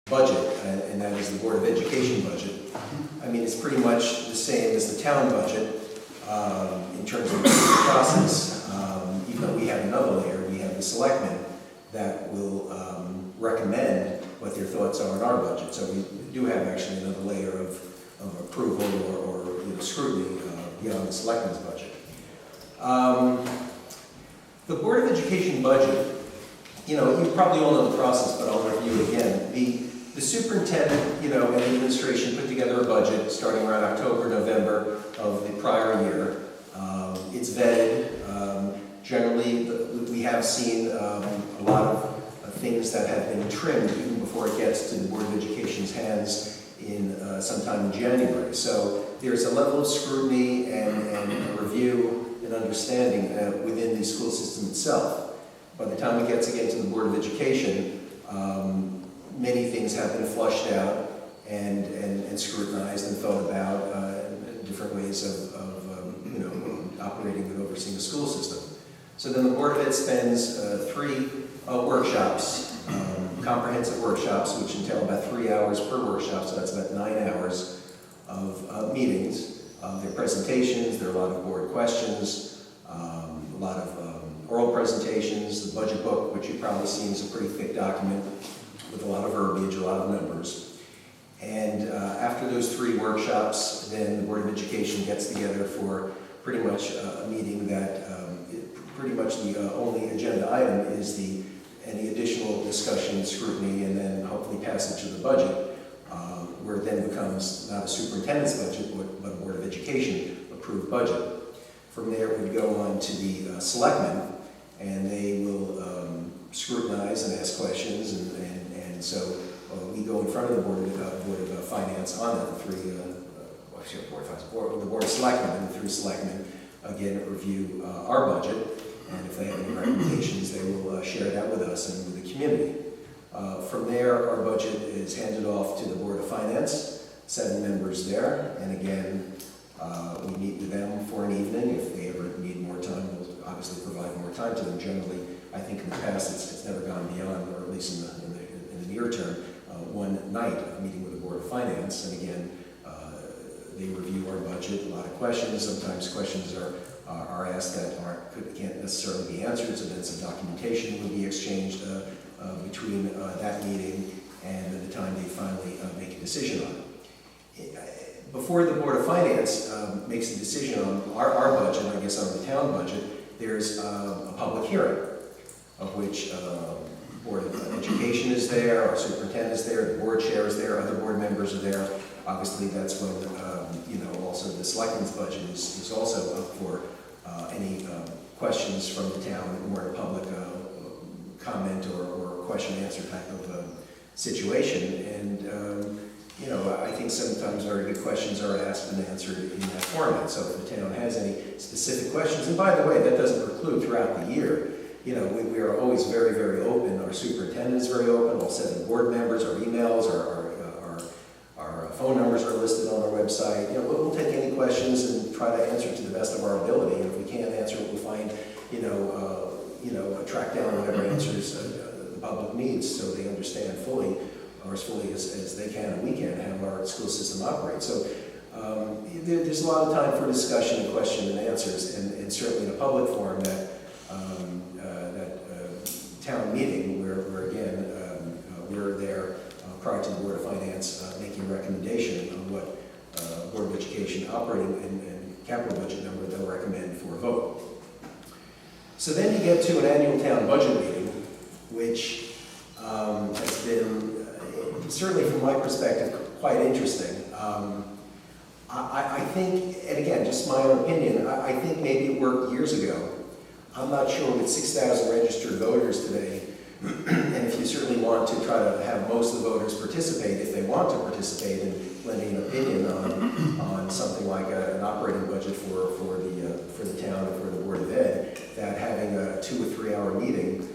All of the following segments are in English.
budget, and that is the Board of Education budget. I mean, it's pretty much the same as the town budget in terms of the process. Even though we have another layer, we have the selectmen that will recommend what their thoughts are on our budget. So we do have actually another layer of approval or scrutiny beyond the selectmen's budget. The Board of Education budget, you probably all know the process, but I'll review it again. The superintendent, and the administration put together a budget starting around October, November of the prior year. It's vetted. Generally, we have seen a lot of things that have been trimmed even before it gets to the Board of Education's hands in sometime in January. So there's a level of scrutiny and a review and understanding within the school system itself. By the time it gets again to the Board of Education, many things have been flushed out and scrutinized and thought about different ways of operating and overseeing the school system. So then the Board of Ed spends 3 workshops, comprehensive workshops, which entail about 3 hours per workshop, so that's about 9 hours of meetings. There are presentations, there are a lot of board questions, a lot of oral presentations. The budget book, which you've probably seen, is a pretty thick document with a lot of verbiage, a lot of numbers. And after those 3 workshops, then the Board of Education gets together for pretty much a meeting that pretty much the only agenda item is any additional discussion, scrutiny, and then hopefully passage of the budget, where it then becomes not a superintendent's budget, but a Board of Education approved budget. From there, we go on to the selectmen, and they will scrutinize and ask questions, and so we go in front of the Board of Finance on that. The Board of Selectmen and the 3 selectmen again review our budget, and if they have any recommendations, they will share that with us and with the community. From there, our budget is handed off to the Board of Finance, 7 members there, and again, we meet with them for an evening. If they ever need more time, we'll obviously provide more time to them. Generally, I think in the past it's never gone beyond, or at least in the near term, one night of meeting with the Board of Finance, and again, they review our budget. A lot of questions. Sometimes questions are asked that can't necessarily be answered, so then some documentation will be exchanged between that meeting and the time they finally make a decision on it. Before the Board of Finance makes a decision on our budget, I guess on the town budget, there's a public hearing, of which Board of Education is there, our superintendent is there, the board chair is there, other board members are there. Obviously, that's when also the selectmen's budget is also up for any questions from the town, more a public comment or question and answer type of situation. And I think sometimes very good questions are asked and answered in that format. So if the town has any specific questions, and by the way, that doesn't preclude throughout the year. We are always very, very open. Our superintendent is very open. All 7 board members, our emails, our phone numbers are listed on our website. We'll take any questions and try to answer to the best of our ability. And if we can't answer it, we'll find, track down whatever answers the public needs, so they understand fully, or as fully as they can and we can, how our school system operates. So there's a lot of time for discussion and question and answers, and certainly in a public forum that town meeting where again we're there prior to the Board of Finance making a recommendation on what Board of Education operating and capital budget number they'll recommend for a vote. So then you get to an annual town budget meeting, which has been, certainly from my perspective, quite interesting. I think, and again, just my own opinion, I think maybe it worked years ago. I'm not sure with 6,000 registered voters today, and if you certainly want to try to have most of the voters participate, if they want to participate in lending an opinion on something like an operating budget for the town and for the Board of Ed, that having a 2 or 3 hour meeting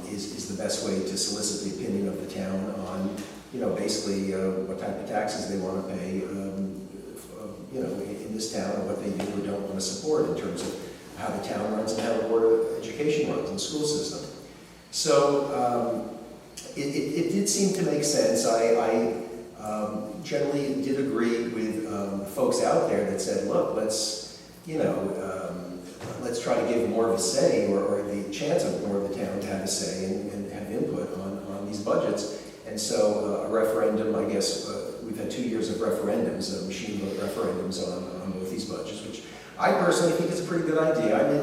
is the best way to solicit the opinion of the town on, basically what type of taxes they want to pay, in this town, and what they do or don't want to support in terms of how the town runs and how the Board of Education runs and the school system. So it did seem to make sense. I generally did agree with folks out there that said, look, let's, let's try to give more of a say, or the chance of more of the town to have a say and have input on these budgets. And so a referendum, I guess, we've had 2 years of referendums, machine vote referendums on both these budgets, which I personally think is a pretty good idea. I mean,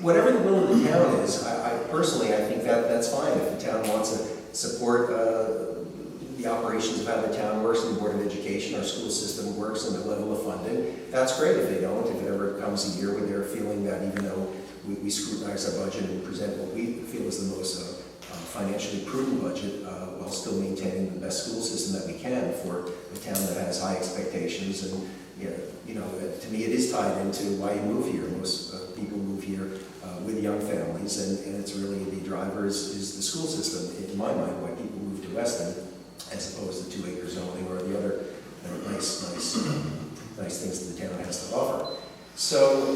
whatever the will of the town is, I personally think that's fine. If the town wants to support the operations of how the town works, and the Board of Education, our school system works, and the level of funding, that's great. If they don't, if it ever comes a year where they're feeling that even though we scrutinize our budget and present what we feel is the most financially prudent budget, while still maintaining the best school system that we can for a town that has high expectations. And to me, it is tied into why you move here. Most people move here with young families, and it's really the driver is the school system, in my mind, why people move to Weston, as opposed to 2-acre zoning or the other nice things that the town has to offer. So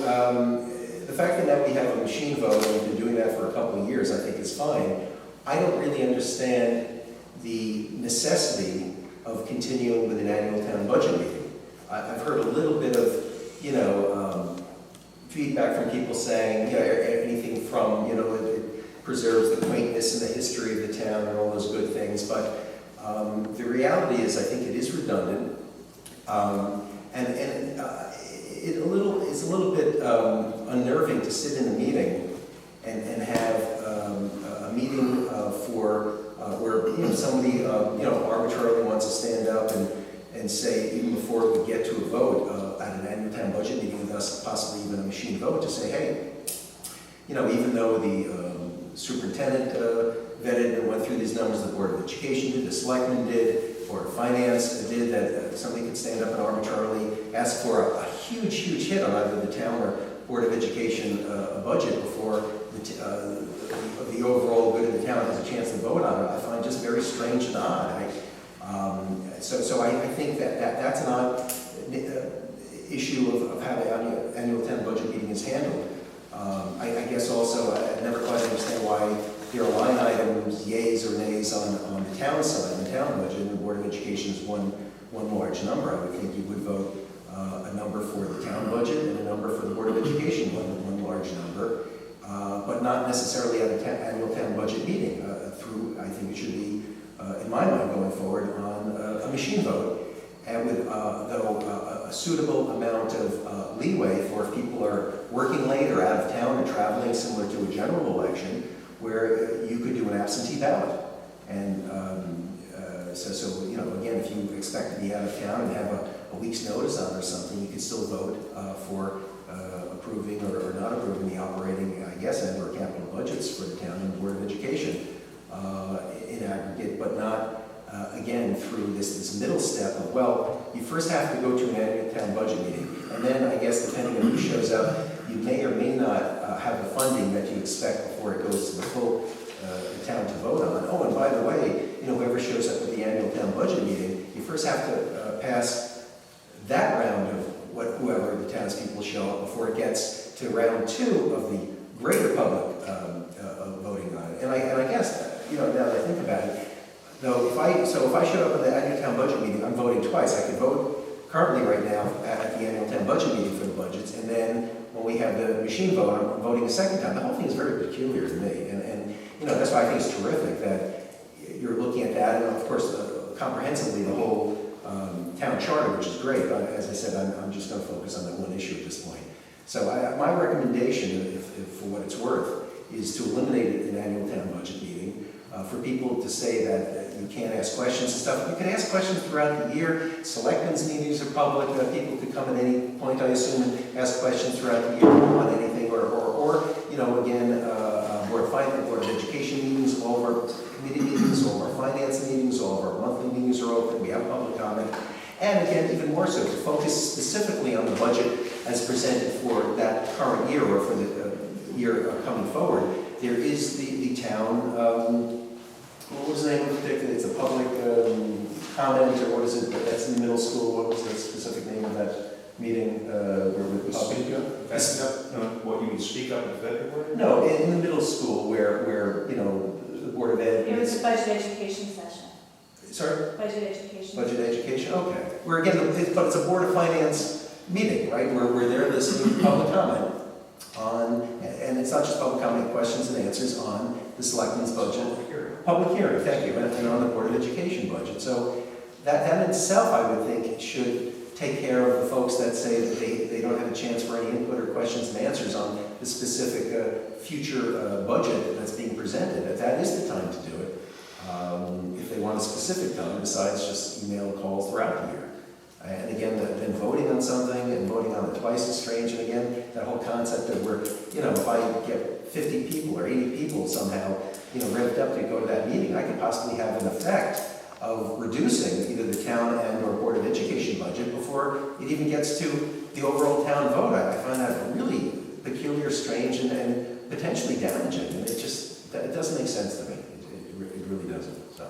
the fact that now we have a machine vote, and we've been doing that for a couple of years, I think is fine. I don't really understand the necessity of continuing with an annual town budget meeting. I've heard a little bit of, feedback from people saying, anything from, it preserves the quaintness and the history of the town and all those good things, but the reality is I think it is redundant, and it's a little bit unnerving to sit in a meeting and have a meeting where somebody arbitrarily wants to stand up and say, even before we get to a vote at an annual town budget meeting, and thus possibly even a machine vote, to say, hey, even though the superintendent vetted and went through these numbers, the Board of Education did, the selectmen did, Board of Finance did, that somebody could stand up and arbitrarily ask for a huge hit on either the town or Board of Education budget before the overall good of the town has a chance to vote on it. I find just very strange and odd. So I think that's an odd issue of how the annual town budget meeting is handled. I guess also I never quite understand why there are line items, yays or nays on the town side, the town budget, and the Board of Education is one large number. I would think you would vote a number for the town budget and a number for the Board of Education, one large number, but not necessarily at an annual town budget meeting. I think it should be, in my mind, going forward on a machine vote, and with though a suitable amount of leeway for if people are working late or out of town or traveling, similar to a general election, where you could do an absentee ballot. And so again, if you expect to be out of town and have a week's notice on or something, you could still vote for approving or not approving the operating, I guess, and or capital budgets for the town and the Board of Education in aggregate, but not again through this middle step of, well, you first have to go to an annual town budget meeting, and then I guess depending on who shows up, you may or may not have the funding that you expect before it goes to the full town to vote on. Oh, and by the way, whoever shows up at the annual town budget meeting, you first have to pass that round of whoever the townspeople show up before it gets to round 2 of the greater public voting on it. And I guess now that I think about it, though, if I showed up at the annual town budget meeting, I'm voting twice. I could vote currently right now at the annual town budget meeting for the budgets, and then when we have the machine vote, I'm voting a second time. The whole thing is very peculiar to me, and that's why I think it's terrific that you're looking at that, and of course comprehensively the whole town charter, which is great. But as I said, I'm just going to focus on that one issue at this point. So my recommendation, if for what it's worth, is to eliminate an annual town budget meeting. For people to say that you can't ask questions and stuff. You can ask questions throughout the year. Selectmen's meetings are public. People could come at any point, I assume, and ask questions throughout the year on anything. Or again, Board of Finance, Board of Education meetings, all of our committee meetings, all of our finance meetings, all of our monthly meetings are open. We have public comment. And again, even more so, to focus specifically on the budget as presented for that current year or for the year coming forward. There is the town, what was the name of it? It's a public comment, or what is it? That's in the middle school. What was the specific name of that meeting? Where the public speak up? What, you mean speak up in February? No, in the middle school where the Board of Ed. It was a budget education session. Sorry? Budget education. Budget education, okay. Where again, but it's a Board of Finance meeting, right? Where they're listening to public comment on, and it's not just public comment, questions and answers on the selectmen's budget. Public hearing, thank you, and on the Board of Education budget. So that in itself, I would think, should take care of the folks that say that they don't have a chance for any input or questions and answers on the specific future budget that's being presented. That is the time to do it. If they want a specific time, besides just email and calls throughout the year. And again, then voting on something and voting on it twice is strange. And again, that whole concept of where, if I get 50 people or 80 people somehow, revved up to go to that meeting, I could possibly have an effect of reducing either the town and or Board of Education budget before it even gets to the overall town vote. I find that really peculiar, strange, and potentially damaging. And it doesn't make sense to me. It really doesn't. So.